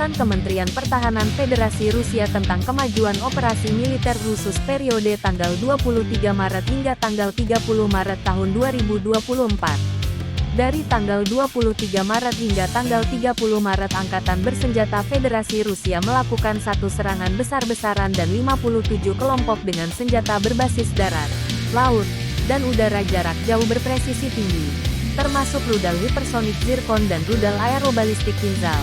Keputusan Kementerian Pertahanan Federasi Rusia tentang kemajuan operasi militer khusus periode tanggal 23 Maret hingga tanggal 30 Maret tahun 2024. Dari tanggal 23 Maret hingga tanggal 30 Maret Angkatan Bersenjata Federasi Rusia melakukan satu serangan besar-besaran dan 57 kelompok dengan senjata berbasis darat, laut, dan udara jarak jauh berpresisi tinggi, termasuk rudal hipersonik Zircon dan rudal aerobalistik Kinzhal,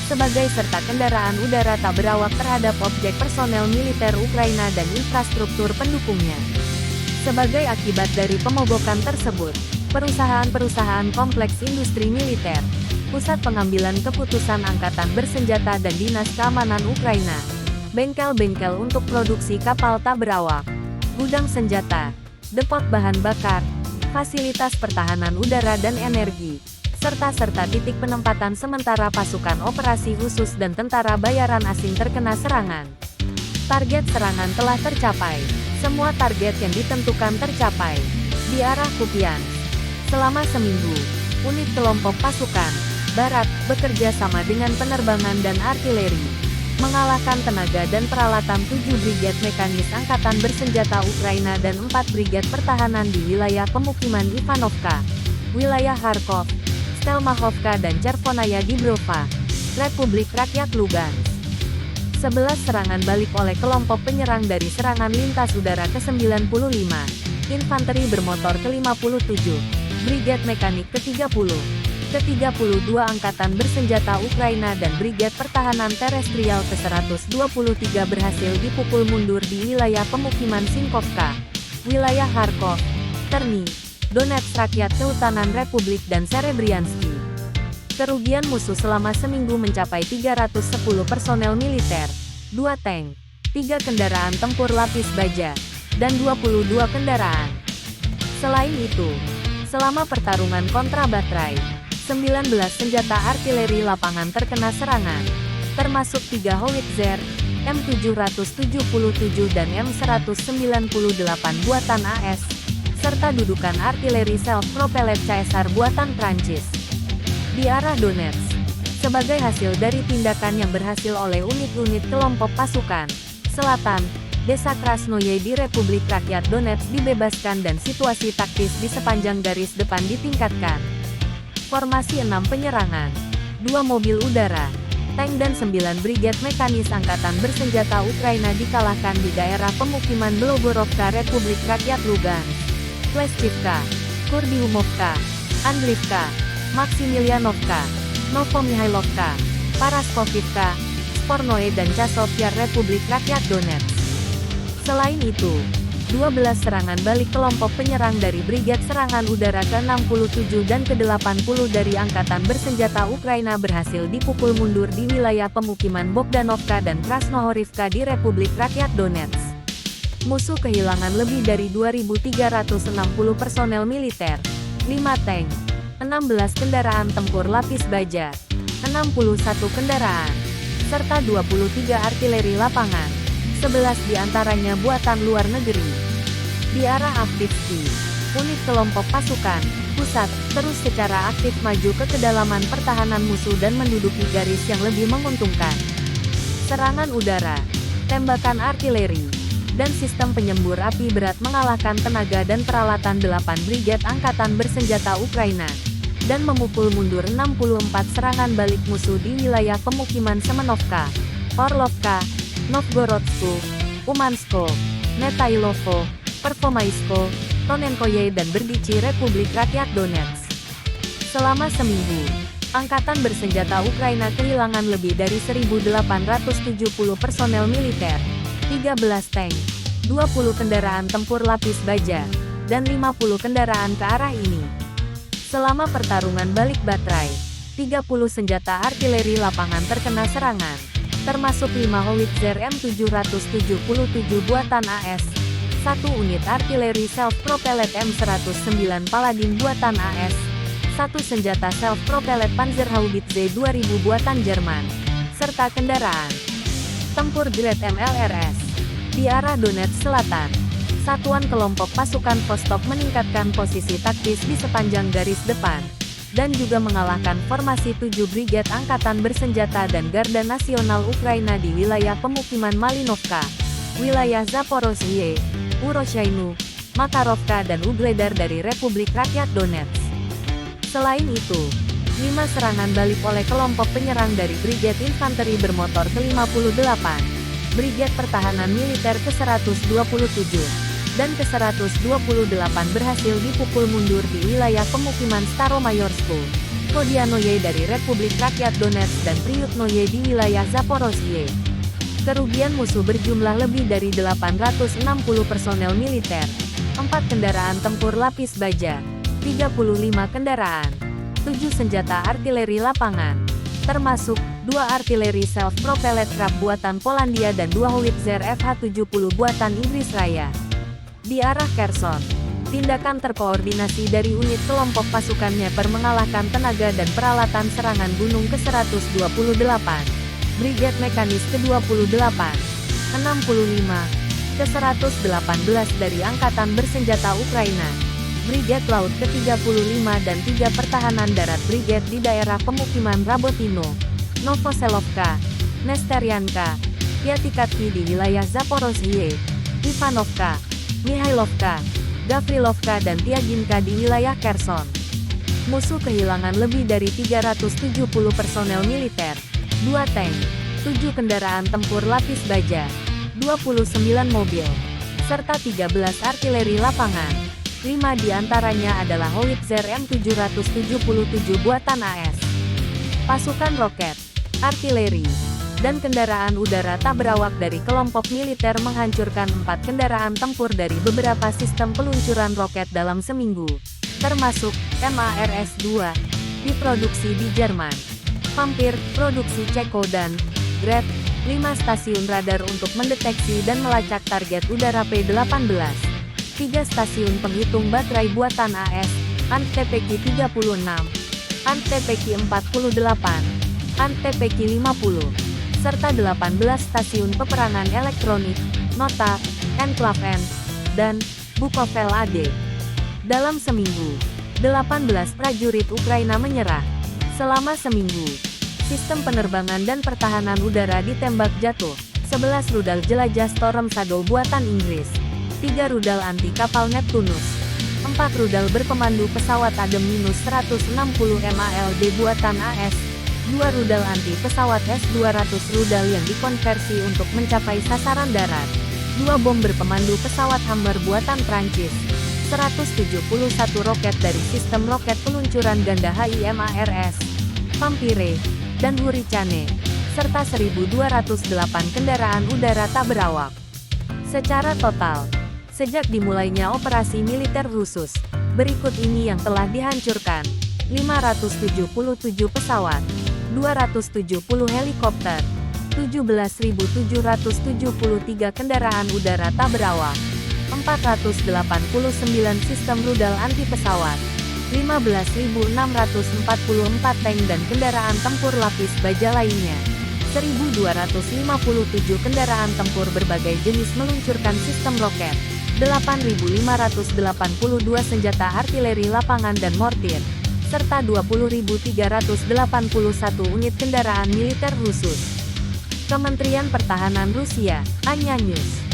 sebagai serta kendaraan udara tak berawak terhadap objek personel militer Ukraina dan infrastruktur pendukungnya. Sebagai akibat dari pemogokan tersebut, perusahaan-perusahaan kompleks industri militer, pusat pengambilan keputusan angkatan bersenjata dan dinas keamanan Ukraina, bengkel-bengkel untuk produksi kapal tak berawak, gudang senjata, depot bahan bakar, fasilitas pertahanan udara dan energi, serta titik penempatan sementara pasukan operasi khusus dan tentara bayaran asing terkena serangan. Target serangan telah tercapai. Semua target yang ditentukan tercapai. Di arah Kupiansk, selama seminggu, unit kelompok pasukan Barat bekerja sama dengan penerbangan dan artileri, mengalahkan tenaga dan peralatan 7 brigade mekanis angkatan bersenjata Ukraina dan 4 brigade pertahanan di wilayah pemukiman Ivanovka, wilayah Kharkov, Stelmahovka dan Chervonaya Dibrova, Republik Rakyat Lugansk. 11 serangan balik oleh kelompok penyerang dari serangan lintas udara ke-95, infanteri bermotor ke-57, brigade mekanik ke-30, ke-32 Angkatan Bersenjata Ukraina dan brigade pertahanan terestrial ke-123 berhasil dipukul mundur di wilayah pemukiman Sinkovka, wilayah Kharkov, Terni, Donetsk Rakyat Kehutanan Republik dan Serebryansky. Kerugian musuh selama seminggu mencapai 310 personel militer, 2 tank, 3 kendaraan tempur lapis baja, dan 22 kendaraan. Selain itu, selama pertarungan kontra Batrai, 19 senjata artileri lapangan terkena serangan, termasuk 3 howitzer, M777 dan M198 buatan AS, serta dudukan artileri self-propelled Caesar buatan Prancis. Di arah Donetsk, sebagai hasil dari tindakan yang berhasil oleh unit-unit kelompok pasukan Selatan, Desa Krasnoye di Republik Rakyat Donetsk dibebaskan dan situasi taktis di sepanjang garis depan ditingkatkan. Formasi 6 penyerangan, 2 mobil udara, tank dan 9 brigade mekanis angkatan bersenjata Ukraina dikalahkan di daerah pemukiman Belogorovka Republik Rakyat Lugansk, Kleshchivka, Kurdiumovka, Andlivka, Maksimilianovka, Novomihailovka, Paraskovivka, Spornoe dan Chasovyar Republik Rakyat Donetsk. Selain itu, 12 serangan balik kelompok penyerang dari Brigade Serangan Udara ke-67 dan ke-80 dari Angkatan Bersenjata Ukraina berhasil dipukul mundur di wilayah pemukiman Bogdanovka dan Krasnohorivka di Republik Rakyat Donetsk. Musuh kehilangan lebih dari 2.360 personel militer, 5 tank, 16 kendaraan tempur lapis baja, 61 kendaraan, serta 23 artileri lapangan, 11 diantaranya buatan luar negeri. Di arah Avdiivka, unit kelompok pasukan pusat terus secara aktif maju ke kedalaman pertahanan musuh dan menduduki garis yang lebih menguntungkan. Serangan udara, tembakan artileri, dan sistem penyembur api berat mengalahkan tenaga dan peralatan 8 brigade angkatan bersenjata Ukraina, dan memukul mundur 64 serangan balik musuh di wilayah pemukiman Semenovka, Orlovka, Novgorodsko, Umansko, Netailovo, Pervomaisko, Tonenkoye dan Berdichi Republik Rakyat Donetsk. Selama seminggu, Angkatan Bersenjata Ukraina kehilangan lebih dari 1.870 personel militer, 13 tank, 20 kendaraan tempur lapis baja, dan 50 kendaraan ke arah ini. Selama pertarungan balik Batrai, 30 senjata artileri lapangan terkena serangan, termasuk 5 howitzer M777 buatan AS, 1 unit artileri self-propelled M109 Paladin buatan AS, 1 senjata self-propelled Panzerhaubitze 2000 buatan Jerman, serta kendaraan tempur grade MLRS. Di arah Donetsk Selatan, satuan kelompok pasukan Vostok meningkatkan posisi taktis di sepanjang garis depan, dan juga mengalahkan formasi 7 Brigade Angkatan Bersenjata dan Garda Nasional Ukraina di wilayah pemukiman Malinovka, wilayah Zaporozhye, Uroshainu, Makarovka dan Ugledar dari Republik Rakyat Donetsk. Selain itu, 5 serangan balik oleh kelompok penyerang dari Brigade Infanteri Bermotor ke-58, Brigade Pertahanan Militer ke-127, dan ke-128 berhasil dipukul mundur di wilayah pemukiman Staromayorsko, Kodianoye dari Republik Rakyat Donetsk dan Priutnoye di wilayah Zaporozhye. Kerugian musuh berjumlah lebih dari 860 personel militer, 4 kendaraan tempur lapis baja, 35 kendaraan, 7 senjata artileri lapangan, termasuk 2 artileri self-propelled trap buatan Polandia dan 2 howitzer FH-70 buatan Inggris Raya. Di arah Kherson, tindakan terkoordinasi dari unit kelompok pasukan Dnieper mengalahkan tenaga dan peralatan serangan gunung ke-128, Brigade Mekanis ke-28, 65, ke-118 dari Angkatan Bersenjata Ukraina, Brigade Laut ke-35 dan 3 Pertahanan Darat Brigade di daerah pemukiman Rabotino, Novoselovka, Nesteryanka, Pyatikatki di wilayah Zaporozhye, Ivanovka, Mihailovka, Gavrilovka dan Tiaginka di wilayah Kherson. Musuh kehilangan lebih dari 370 personel militer, 2 tank, 7 kendaraan tempur lapis baja, 29 mobil, serta 13 artileri lapangan. 5 di antaranya adalah howitzer M777 buatan AS. Pasukan roket, artileri, dan kendaraan udara tak berawak dari kelompok militer menghancurkan 4 kendaraan tempur dari beberapa sistem peluncuran roket dalam seminggu, termasuk MARS-2, diproduksi di Jerman, Vampir, produksi Ceko dan Gret, 5 stasiun radar untuk mendeteksi dan melacak target udara P-18, 3 stasiun penghitung baterai buatan AS, ANT-TPQ-36, ANT-TPQ-48, ANT-TPQ-50, serta 18 stasiun peperangan elektronik, Nota, Enclave N, dan Bukovel AD. Dalam seminggu, 18 prajurit Ukraina menyerah. Selama seminggu, sistem penerbangan dan pertahanan udara ditembak jatuh, 11 rudal jelajah Storm Shadow buatan Inggris, 3 rudal anti kapal Neptunus, 4 rudal berpemandu pesawat ADEM-160 MALD buatan AS, 2 rudal anti pesawat S-200 rudal yang dikonversi untuk mencapai sasaran darat, 2 bom berpemandu pesawat Hammer buatan Prancis, 171 roket dari sistem roket peluncuran ganda HIMARS, Vampire, dan Hurricane, serta 1.208 kendaraan udara tak berawak. Secara total, sejak dimulainya operasi militer khusus, berikut ini yang telah dihancurkan: 577 pesawat, 270 helikopter, 17.773 kendaraan udara tak berawak, 489 sistem rudal anti pesawat, 15.644 tank dan kendaraan tempur lapis baja lainnya, 1.257 kendaraan tempur berbagai jenis meluncurkan sistem roket, 8.582 senjata artileri lapangan dan mortir, serta 20.381 unit kendaraan militer khusus. Kementerian Pertahanan Rusia, Anya News.